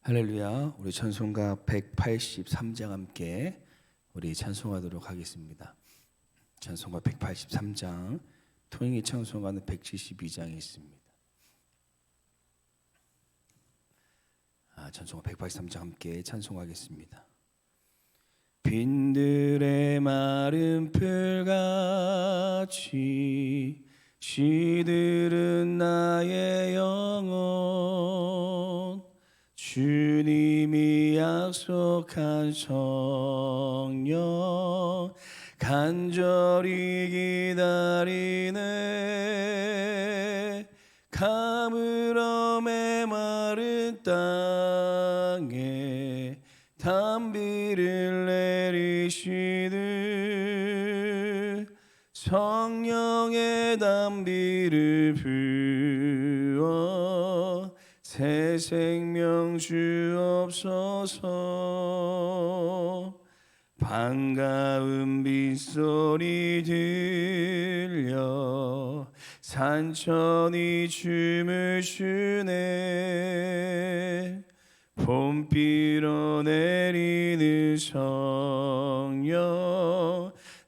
할렐루야. 우리 찬송가 183장 함께 우리 찬송하도록 하겠습니다. 찬송가 183장, 토잉이 찬송가는 172장이 있습니다. 찬송가 183장 함께 찬송하겠습니다. 빈들의 마른 풀같이 시들은 나의 영혼, 주님이 약속한 성령 간절히 기다리네. 가물어 메마른 땅에 단비를 내리시듯 성령의 단비를 부어 새 생명 주옵소서. 반가운 빗소리 들려 산천이 춤을 추네. 봄비로 내리는 성령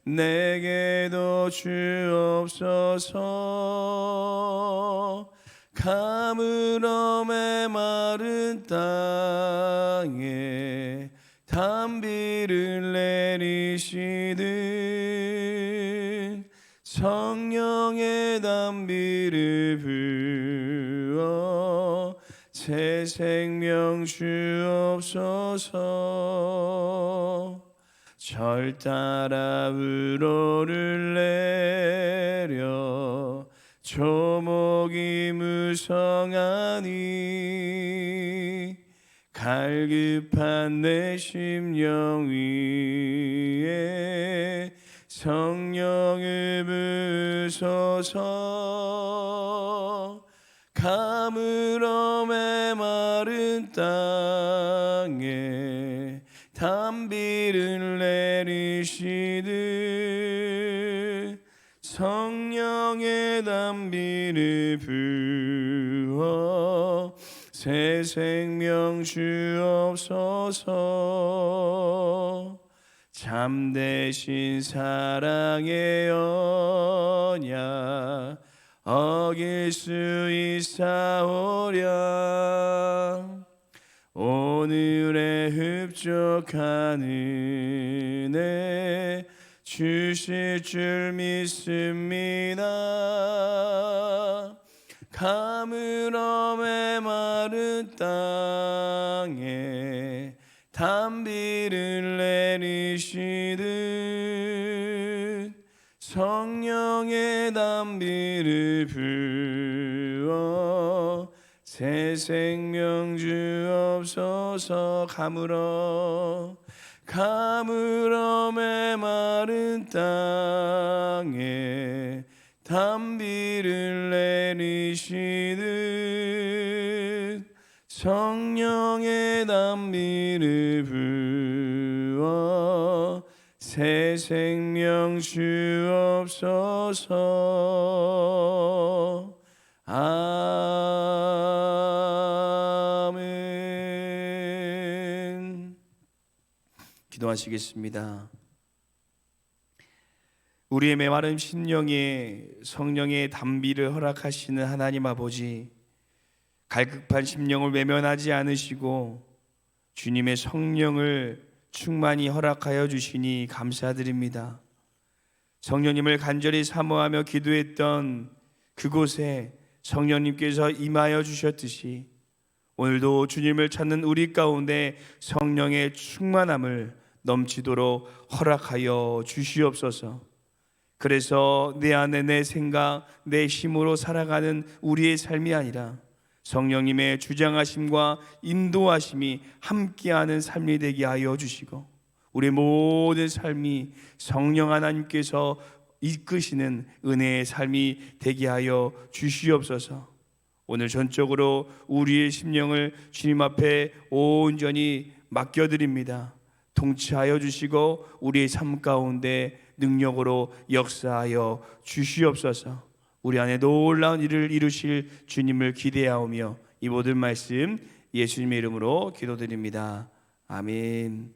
내게도 주옵소서. 가물어 메마른 땅에 단비를 내리시듯 성령의 단비를 부어 새 생명 주옵소서. 절 따라 우러를 내려 조목이 무성하니 갈급한 내 심령 위에 성령을 부으소서. 가물어 메마른 땅에 단비를 내리시듯 성령의 단비를 부어 새 생명 주옵소서. 참되신 사랑의 언약 어길 수 있사오랴. 오늘의 흡족한 은혜 주실 줄 믿습니다. 가물어 메마른 땅에 단비를 내리시듯 성령의 단비를 부어 새 생명 주옵소서. 가물어 메마른 땅에 단비를 내리시듯 성령의 단비를 부어 새 생명 주옵소서. 아멘. 기도하시겠습니다. 우리의 메마른 심령에 성령의 단비를 허락하시는 하나님 아버지, 갈급한 심령을 외면하지 않으시고 주님의 성령을 충만히 허락하여 주시니 감사드립니다. 성령님을 간절히 사모하며 기도했던 그곳에 성령님께서 임하여 주셨듯이 오늘도 주님을 찾는 우리 가운데 성령의 충만함을 넘치도록 허락하여 주시옵소서. 그래서 내 안에 내 생각, 내 힘으로 살아가는 우리의 삶이 아니라 성령님의 주장하심과 인도하심이 함께하는 삶이 되게 하여 주시고 우리 모든 삶이 성령 하나님께서 이끄시는 은혜의 삶이 되게 하여 주시옵소서. 오늘 전적으로 우리의 심령을 주님 앞에 온전히 맡겨드립니다. 통치하여 주시고 우리의 삶 가운데 능력으로 역사하여 주시옵소서. 우리 안에 놀라운 일을 이루실 주님을 기대하오며 이 모든 말씀 예수님의 이름으로 기도드립니다. 아멘.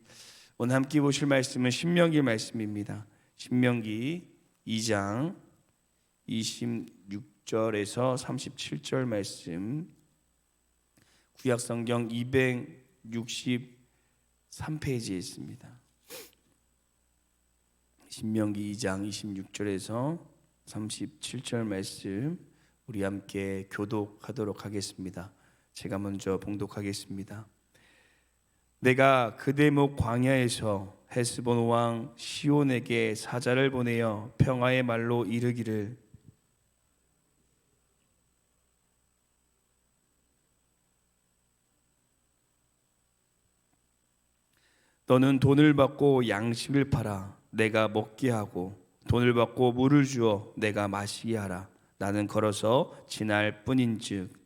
오늘 함께 보실 말씀은 신명기 말씀입니다. 신명기 2장 26절에서 37절 말씀, 구약성경 263페이지에 있습니다. 신명기 2장 26절에서 37절 말씀 우리 함께 교독하도록 하겠습니다. 제가 먼저 봉독하겠습니다. 내가 그대목 광야에서 헤스본 왕 시온에게 사자를 보내어 평화의 말로 이르기를, 너는 돈을 받고 양식을 팔아 내가 먹게 하고 돈을 받고 물을 주어 내가 마시게 하라. 나는 걸어서 지날 뿐인즉.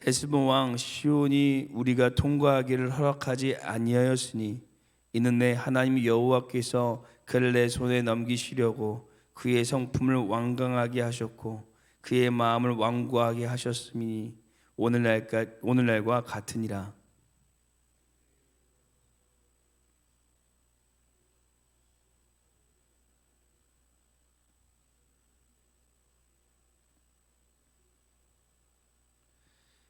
헤스본 왕 시온이 우리가 통과하기를 허락하지 아니하였으니 이는 내 하나님 여호와께서 그를 내 손에 넘기시려고 그의 성품을 완강하게 하셨고 그의 마음을 완고하게 하셨으니 오늘날과 같으니라.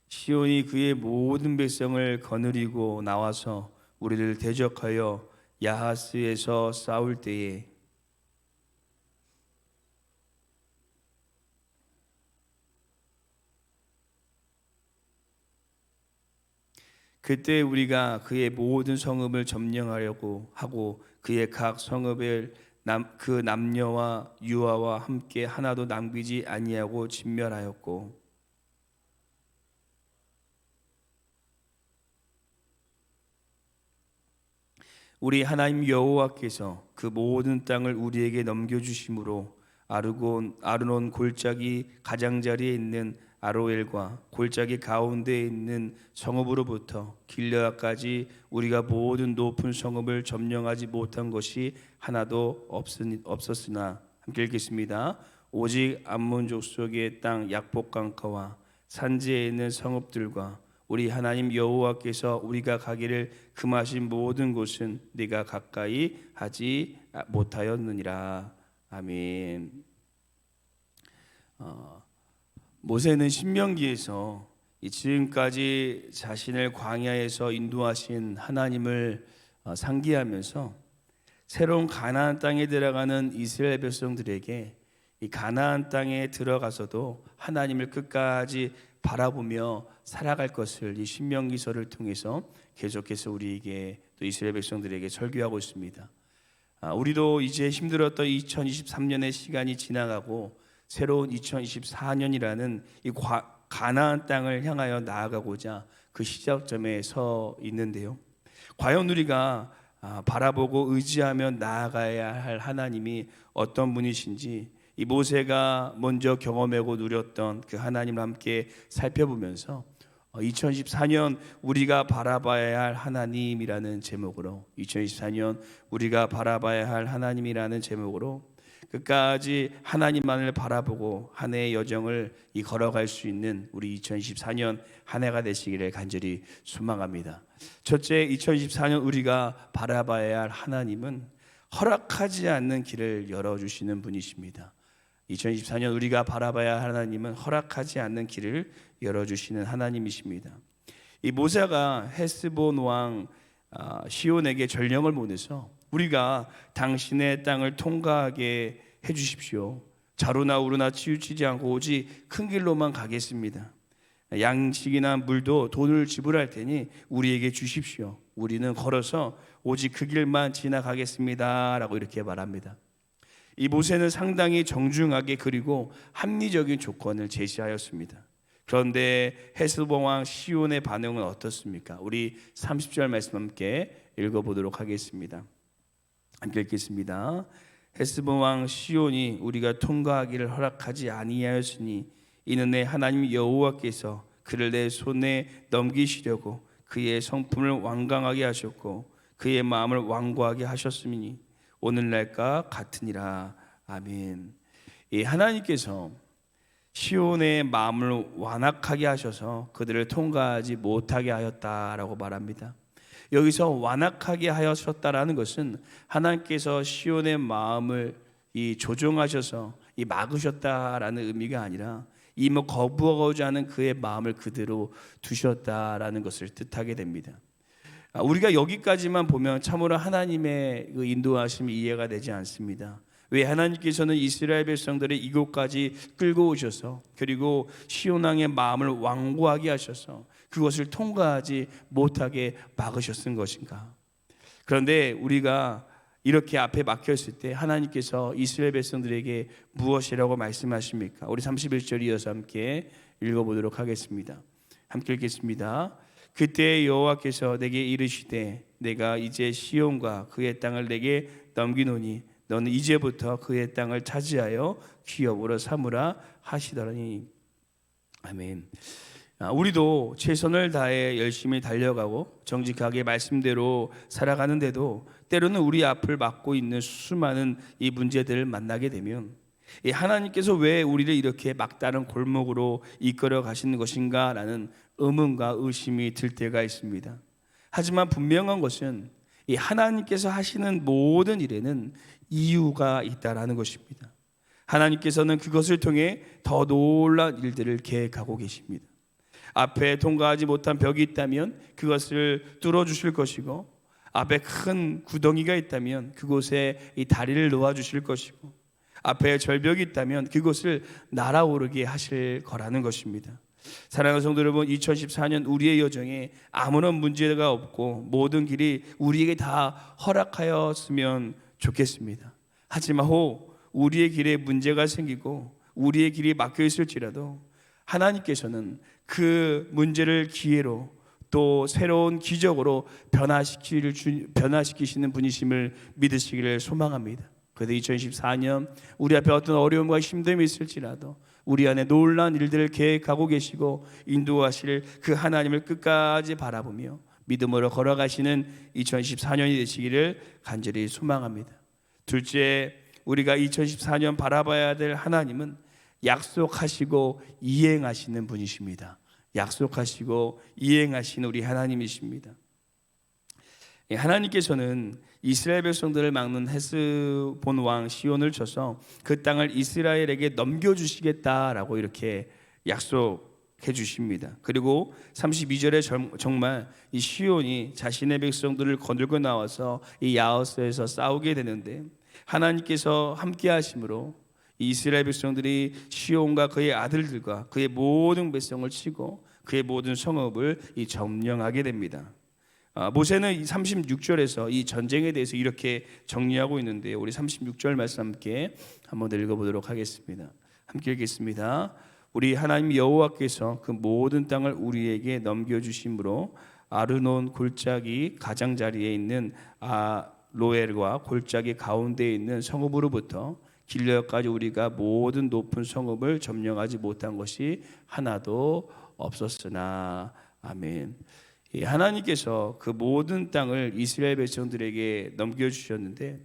시온이 그의 모든 백성을 거느리고 나와서 우리를 대적하여 야하스에서 싸울 때에 그때 우리가 그의 모든 성읍을 점령하려고 하고 그의 각 성읍을 그 남녀와 유아와 함께 하나도 남기지 아니하고 진멸하였고 우리 하나님 여호와께서 그 모든 땅을 우리에게 넘겨주심으로 아르논 골짜기 가장자리에 있는 아로엘과 골짜기 가운데에 있는 성읍으로부터 길르앗까지 우리가 모든 높은 성읍을 점령하지 못한 것이 하나도 없었으나, 함께 읽겠습니다. 오직 암몬 족속의 땅 약복강가와 산지에 있는 성읍들과 우리 하나님 여호와께서 우리가 가기를 금하신 모든 곳은 네가 가까이 하지 못하였느니라. 아멘. 모세는 신명기에서 지금까지 자신을 광야에서 인도하신 하나님을 상기하면서 새로운 가나안 땅에 들어가는 이스라엘 백성들에게 이 가나안 땅에 들어가서도 하나님을 끝까지 바라보며 살아갈 것을 이 신명기서를 통해서 계속해서 우리에게 또 이스라엘 백성들에게 설교하고 있습니다. 우리도 이제 힘들었던 2023년의 시간이 지나가고 새로운 2024년이라는 이 가나안 땅을 향하여 나아가고자 그 시작점에 서 있는데요. 과연 우리가 바라보고 의지하며 나아가야 할 하나님이 어떤 분이신지 이 모세가 먼저 경험하고 누렸던 그 하나님을 함께 살펴보면서 2024년 우리가 바라봐야 할 하나님이라는 제목으로 2024년 우리가 바라봐야 할 하나님이라는 제목으로 끝까지 하나님만을 바라보고 한 해의 여정을 걸어갈 수 있는 우리 2024년 한 해가 되시기를 간절히 소망합니다. 첫째, 2024년 우리가 바라봐야 할 하나님은 허락하지 않는 길을 열어주시는 분이십니다. 2024년 우리가 바라봐야 할 하나님은 허락하지 않는 길을 열어주시는 하나님이십니다. 이 모세가 헤스본 왕 시온에게 전령을 보내서 우리가 당신의 땅을 통과하게 해주십시오. 자루나 우루나 치우치지 않고 오직 큰 길로만 가겠습니다. 양식이나 물도 돈을 지불할 테니 우리에게 주십시오. 우리는 걸어서 오직 그 길만 지나가겠습니다 라고 이렇게 말합니다. 이 모세는 상당히 정중하게 그리고 합리적인 조건을 제시하였습니다. 그런데 헤스본 왕 시온의 반응은 어떻습니까? 우리 30절 말씀 함께 읽어보도록 하겠습니다. 함께 읽겠습니다. 헤스본 왕 시온이 우리가 통과하기를 허락하지 아니하였으니 이는 내 하나님 여호와께서 그를 내 손에 넘기시려고 그의 성품을 완강하게 하셨고 그의 마음을 완고하게 하셨으니 오늘날과 같으니라. 아멘. 이 하나님께서 시온의 마음을 완악하게 하셔서 그들을 통과하지 못하게 하였다라고 말합니다. 여기서 완악하게 하셨다라는 것은 하나님께서 시온의 마음을 조종하셔서 막으셨다라는 의미가 아니라 거부하고자 하는 그의 마음을 그대로 두셨다라는 것을 뜻하게 됩니다. 우리가 여기까지만 보면 참으로 하나님의 그 인도하심이 이해가 되지 않습니다. 왜 하나님께서는 이스라엘 백성들을 이곳까지 끌고 오셔서 그리고 시온 왕의 마음을 완고하게 하셔서 그것을 통과하지 못하게 막으셨은 것인가? 그런데 우리가 이렇게 앞에 막혔을 때 하나님께서 이스라엘 백성들에게 무엇이라고 말씀하십니까? 우리 31절 이어서 함께 읽어보도록 하겠습니다. 함께 읽겠습니다. 그때 여호와께서 내게 이르시되 내가 이제 시온과 그의 땅을 내게 넘기노니 너는 이제부터 그의 땅을 차지하여 기업으로 삼으라 하시더니. 아멘. 우리도 최선을 다해 열심히 달려가고 정직하게 말씀대로 살아가는데도 때로는 우리 앞을 막고 있는 수많은 이 문제들을 만나게 되면 하나님께서 왜 우리를 이렇게 막다른 골목으로 이끌어 가시는 것인가 라는 의문과 의심이 들 때가 있습니다. 하지만 분명한 것은 이 하나님께서 하시는 모든 일에는 이유가 있다라는 것입니다. 하나님께서는 그것을 통해 더 놀라운 일들을 계획하고 계십니다. 앞에 통과하지 못한 벽이 있다면 그것을 뚫어주실 것이고, 앞에 큰 구덩이가 있다면 그곳에 이 다리를 놓아주실 것이고, 앞에 절벽이 있다면 그것을 날아오르게 하실 거라는 것입니다. 사랑하는 성도 여러분, 2014년 우리의 여정에 아무런 문제가 없고 모든 길이 우리에게 다 허락하였으면 좋겠습니다. 하지만 혹 우리의 길에 문제가 생기고 우리의 길이 막혀 있을지라도 하나님께서는 그 문제를 기회로 또 새로운 기적으로 변화시키시는 분이심을 믿으시기를 소망합니다. 그래서 2014년 우리 앞에 어떤 어려움과 힘듦이 있을지라도 우리 안에 놀라운 일들을 계획하고 계시고 인도하실 그 하나님을 끝까지 바라보며 믿음으로 걸어가시는 2014년이 되시기를 간절히 소망합니다. 둘째, 우리가 2014년 바라봐야 될 하나님은 약속하시고 이행하시는 분이십니다. 약속하시고 이행하시는 우리 하나님이십니다. 하나님께서는 이스라엘 백성들을 막는 헤스본 왕 시온을 쳐서 그 땅을 이스라엘에게 넘겨주시겠다라고 이렇게 약속해 주십니다. 그리고 32절에 정말 이 시온이 자신의 백성들을 거들고 나와서 이 야하스에서 싸우게 되는데 하나님께서 함께 하심으로 이스라엘 백성들이 시온과 그의 아들들과 그의 모든 백성을 치고 그의 모든 성읍을 점령하게 됩니다. 모세는 36절에서 이 전쟁에 대해서 이렇게 정리하고 있는데 우리 36절 말씀 함께 한번 읽어보도록 하겠습니다. 함께 읽겠습니다. 우리 하나님 여호와께서 그 모든 땅을 우리에게 넘겨주심으로 아르논 골짜기 가장자리에 있는 로엘과 골짜기 가운데에 있는 성읍으로부터 길르앗까지 우리가 모든 높은 성읍을 점령하지 못한 것이 하나도 없었으나. 아멘. 하나님께서 그 모든 땅을 이스라엘 백성들에게 넘겨주셨는데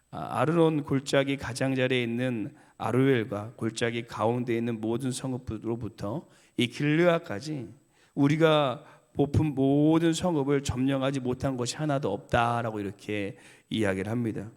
아르논 골짜기 가장자리에 있는 아로엘과 골짜기 가운데 있는 모든 성읍으로부터 이 길르앗까지 우리가 뽑은 모든 성읍을 점령하지 못한 것이 하나도 없다라고 이렇게 이야기를 합니다.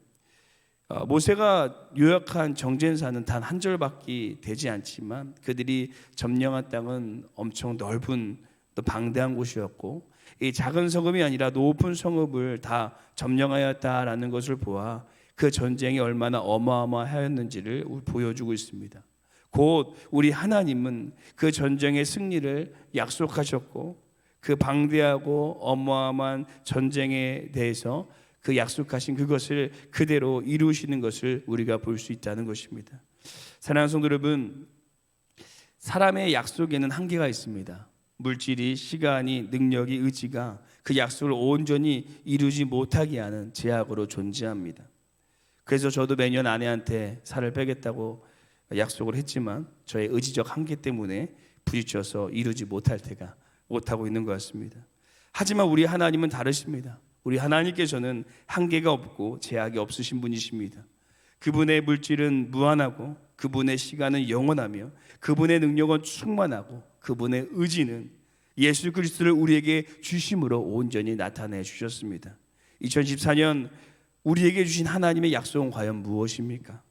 모세가 요약한 정죄사는 단 한 절밖에 되지 않지만 그들이 점령한 땅은 엄청 넓은 또 방대한 곳이었고 이 작은 성읍이 아니라 높은 성읍을 다 점령하였다라는 것을 보아 그 전쟁이 얼마나 어마어마하였는지를 보여주고 있습니다. 곧 우리 하나님은 그 전쟁의 승리를 약속하셨고 그 방대하고 어마어마한 전쟁에 대해서 그 약속하신 그것을 그대로 이루시는 것을 우리가 볼 수 있다는 것입니다. 사랑하는 성도 여러분, 사람의 약속에는 한계가 있습니다. 물질이, 시간이, 능력이, 의지가 그 약속을 온전히 이루지 못하게 하는 제약으로 존재합니다. 그래서 저도 매년 아내한테 살을 빼겠다고 약속을 했지만 저의 의지적 한계 때문에 부딪혀서 이루지 못하고 있는 것 같습니다. 하지만 우리 하나님은 다르십니다. 우리 하나님께서는 한계가 없고 제약이 없으신 분이십니다. 그분의 물질은 무한하고 그분의 시간은 영원하며 그분의 능력은 충만하고 그분의 의지는 예수 그리스도를 우리에게 주심으로 온전히 나타내 주셨습니다. 2014년 우리에게 주신 하나님의 약속은 과연 무엇입니까?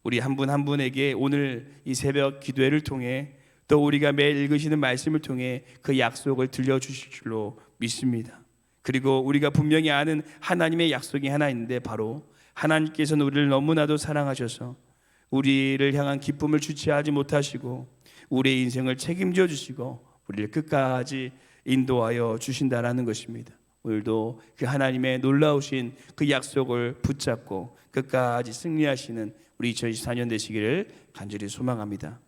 우리 한 분 한 분에게 오늘 이 새벽 기도회를 통해 또 우리가 매일 읽으시는 말씀을 통해 그 약속을 들려주실 줄로 믿습니다. 그리고 우리가 분명히 아는 하나님의 약속이 하나 있는데 바로 하나님께서는 우리를 너무나도 사랑하셔서 우리를 향한 기쁨을 주체하지 못하시고 우리의 인생을 책임져 주시고 우리를 끝까지 인도하여 주신다라는 것입니다. 오늘도 그 하나님의 놀라우신 그 약속을 붙잡고 끝까지 승리하시는 우리 2024년 되시기를 간절히 소망합니다.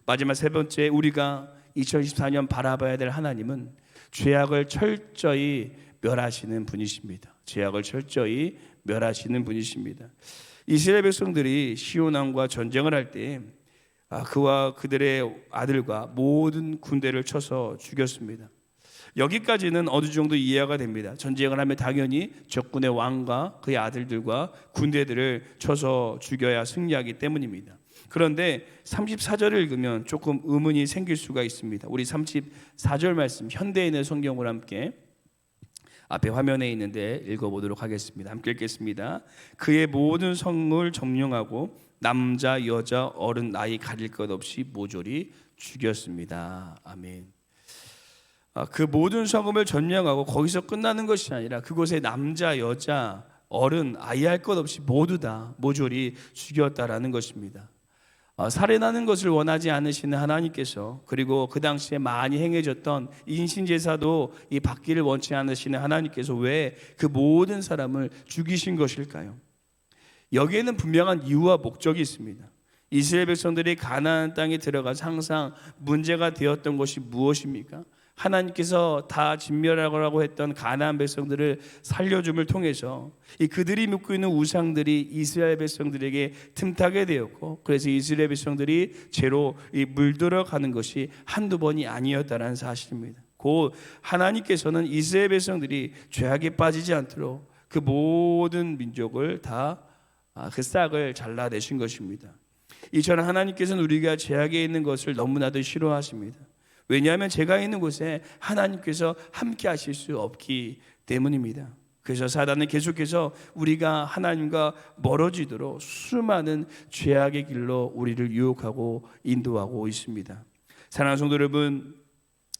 마지막 세 번째, 우리가 2024년 바라봐야 될 하나님은 죄악을 철저히 멸하시는 분이십니다. 죄악을 철저히 멸하시는 분이십니다. 이스라엘 백성들이 시온 왕과 전쟁을 할 때 그와 그들의 아들과 모든 군대를 쳐서 죽였습니다. 여기까지는 어느 정도 이해가 됩니다. 전쟁을 하면 당연히 적군의 왕과 그의 아들들과 군대들을 쳐서 죽여야 승리하기 때문입니다. 그런데 34절을 읽으면 조금 의문이 생길 수가 있습니다. 우리 34절 말씀 현대에 있는 성경으로 함께 앞에 화면에 있는데 읽어보도록 하겠습니다. 함께 읽겠습니다. 그의 모든 성을 점령하고 남자, 여자, 어른, 나이 가릴 것 없이 모조리 죽였습니다. 아멘. 그 모든 성읍을 점령하고 거기서 끝나는 것이 아니라 그곳에 남자, 여자, 어른, 아이 할 것 없이 모두 다 모조리 죽였다라는 것입니다. 살인하는 것을 원하지 않으시는 하나님께서 그리고 그 당시에 많이 행해졌던 인신제사도 이 받기를 원치 않으시는 하나님께서 왜 그 모든 사람을 죽이신 것일까요? 여기에는 분명한 이유와 목적이 있습니다. 이스라엘 백성들이 가나안 땅에 들어가서 항상 문제가 되었던 것이 무엇입니까? 하나님께서 다 진멸하라고 했던 가나안 백성들을 살려줌을 통해서 그들이 믿고 있는 우상들이 이스라엘 백성들에게 틈타게 되었고 그래서 이스라엘 백성들이 죄로 물들어가는 것이 한두 번이 아니었다는 사실입니다. 곧 하나님께서는 이스라엘 백성들이 죄악에 빠지지 않도록 그 모든 민족을 다 그 싹을 잘라내신 것입니다. 이처럼 하나님께서는 우리가 죄악에 있는 것을 너무나도 싫어하십니다. 왜냐하면 제가 있는 곳에 하나님께서 함께 하실 수 없기 때문입니다. 그래서 사단은 계속해서 우리가 하나님과 멀어지도록 수많은 죄악의 길로 우리를 유혹하고 인도하고 있습니다. 사랑하는 성도 여러분,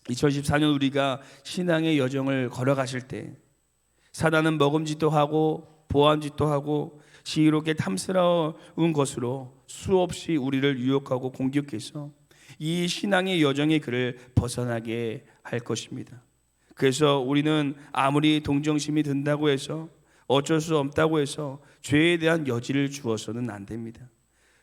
2014년 우리가 신앙의 여정을 걸어가실 때 사단은 먹음짓도 하고 보안짓도 하고 시기롭게 탐스러운 것으로 수없이 우리를 유혹하고 공격해서 이 신앙의 여정의 길을 벗어나게 할 것입니다. 그래서 우리는 아무리 동정심이 든다고 해서 어쩔 수 없다고 해서 죄에 대한 여지를 주어서는 안 됩니다.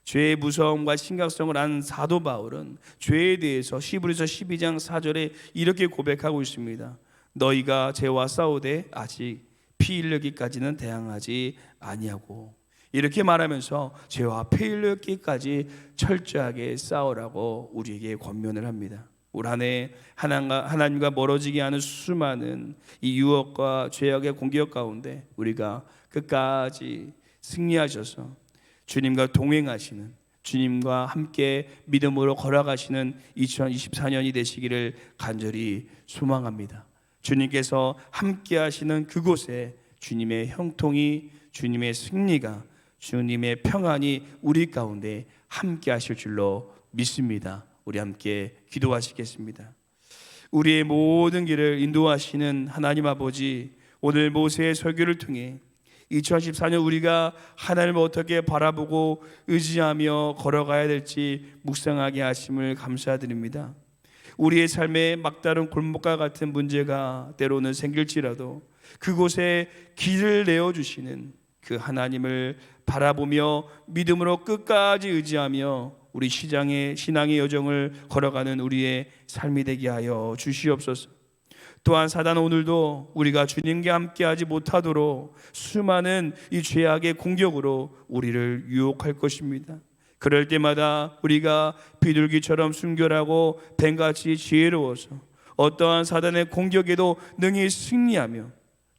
죄의 무서움과 심각성을 아는 사도 바울은 죄에 대해서 히브리서 12장 4절에 이렇게 고백하고 있습니다. 너희가 죄와 싸우되 아직 피 흘리기까지는 대항하지 아니하고, 이렇게 말하면서 죄와 피 흘리기까지 철저하게 싸우라고 우리에게 권면을 합니다. 올 한 해 하나님과 멀어지게 하는 수많은 이 유혹과 죄악의 공격 가운데 우리가 끝까지 승리하셔서 주님과 동행하시는, 주님과 함께 믿음으로 걸어가시는 2024년이 되시기를 간절히 소망합니다. 주님께서 함께 하시는 그곳에 주님의 형통이, 주님의 승리가, 주님의 평안이 우리 가운데 함께 하실 줄로 믿습니다. 우리 함께 기도하시겠습니다. 우리의 모든 길을 인도하시는 하나님 아버지, 오늘 모세의 설교를 통해 2014년 우리가 하나님을 어떻게 바라보고 의지하며 걸어가야 될지 묵상하게 하심을 감사드립니다. 우리의 삶에 막다른 골목과 같은 문제가 때로는 생길지라도 그곳에 길을 내어주시는 그 하나님을 바라보며 믿음으로 끝까지 의지하며 우리 신앙의 여정을 걸어가는 우리의 삶이 되게 하여 주시옵소서. 또한 사단은 오늘도 우리가 주님과 함께하지 못하도록 수많은 이 죄악의 공격으로 우리를 유혹할 것입니다. 그럴 때마다 우리가 비둘기처럼 순결하고 뱀같이 지혜로워서 어떠한 사단의 공격에도 능히 승리하며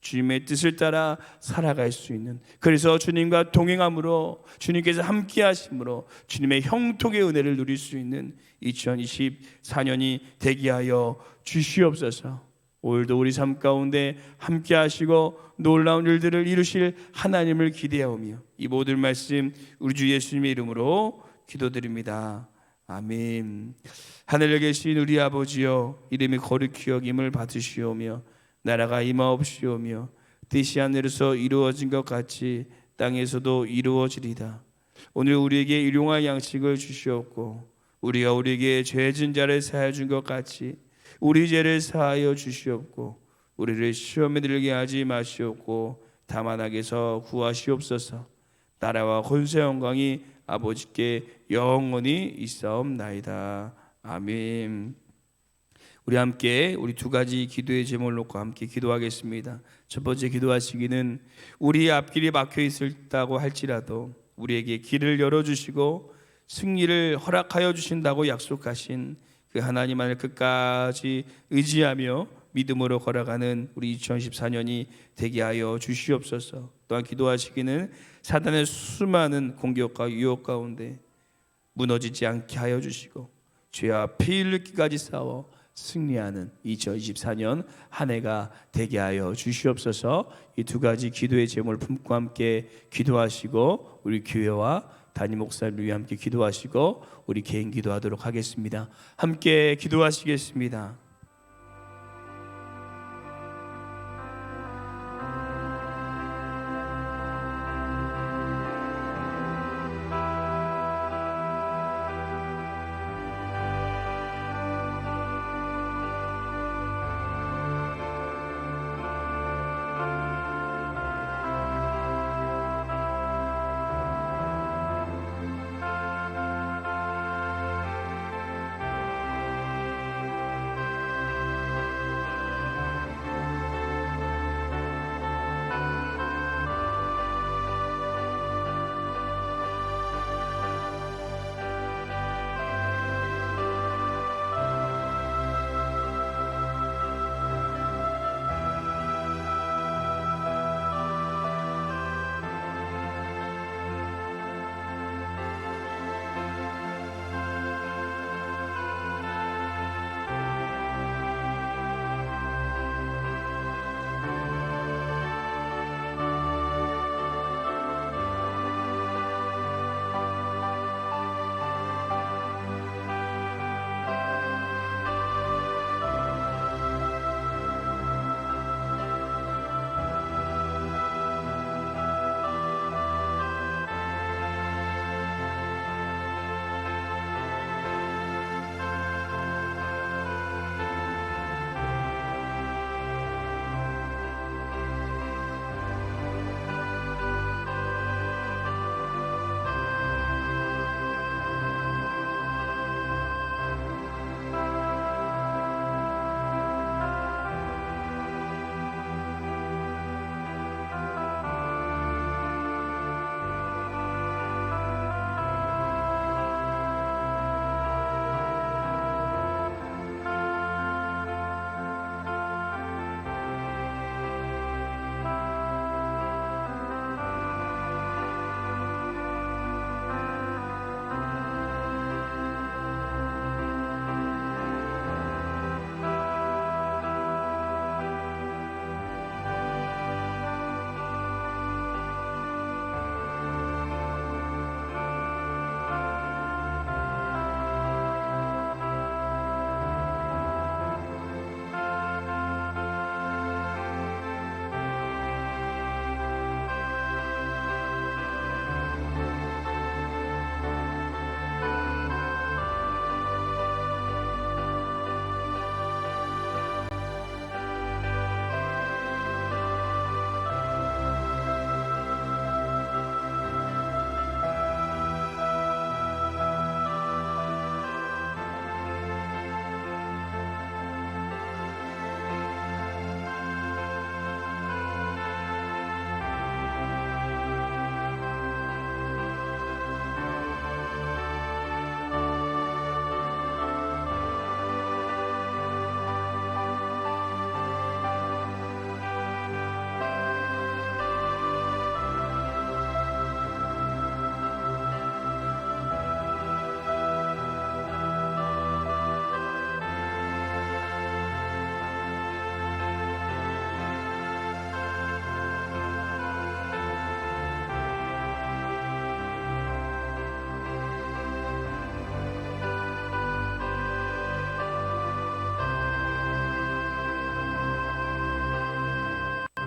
주님의 뜻을 따라 살아갈 수 있는, 그래서 주님과 동행함으로, 주님께서 함께 하심으로 주님의 형통의 은혜를 누릴 수 있는 2024년이 되게 하여 주시옵소서. 오늘도 우리 삶 가운데 함께 하시고 놀라운 일들을 이루실 하나님을 기대하오며 이 모든 말씀 우리 주 예수님의 이름으로 기도드립니다. 아멘. 하늘에 계신 우리 아버지여, 이름이 거룩히 여김을 받으시오며 나라가 임하옵시오며 뜻이 하늘에서 이루어진 것 같이 땅에서도 이루어지리다. 오늘 우리에게 일용할 양식을 주시옵고 우리가 우리에게 죄 진 자를 사하여 준 것 같이 우리 죄를 사하여 주시옵고 우리를 시험에 들게 하지 마시옵고 다만 악에서 구하시옵소서. 나라와 권세 영광이 아버지께 영원히 있사옵나이다. 아멘. 우리 함께 우리 두 가지 기도의 제목을 놓고 함께 기도하겠습니다. 첫 번째 기도하시기는 우리 앞길이 막혀 있었다고 할지라도 우리에게 길을 열어주시고 승리를 허락하여 주신다고 약속하신 그 하나님만을 끝까지 의지하며 믿음으로 걸어가는 우리 2014년이 되게 하여 주시옵소서. 또한 기도하시기는 사단의 수많은 공격과 유혹 가운데 무너지지 않게 하여 주시고 죄와 피 흘리기까지 싸워 승리하는 2024년 한 해가 되게 하여 주시옵소서. 이 두 가지 기도의 제목을 품고 함께 기도하시고 우리 교회와 담임 목사님을 위해 함께 기도하시고 우리 개인 기도하도록 하겠습니다. 함께 기도하시겠습니다.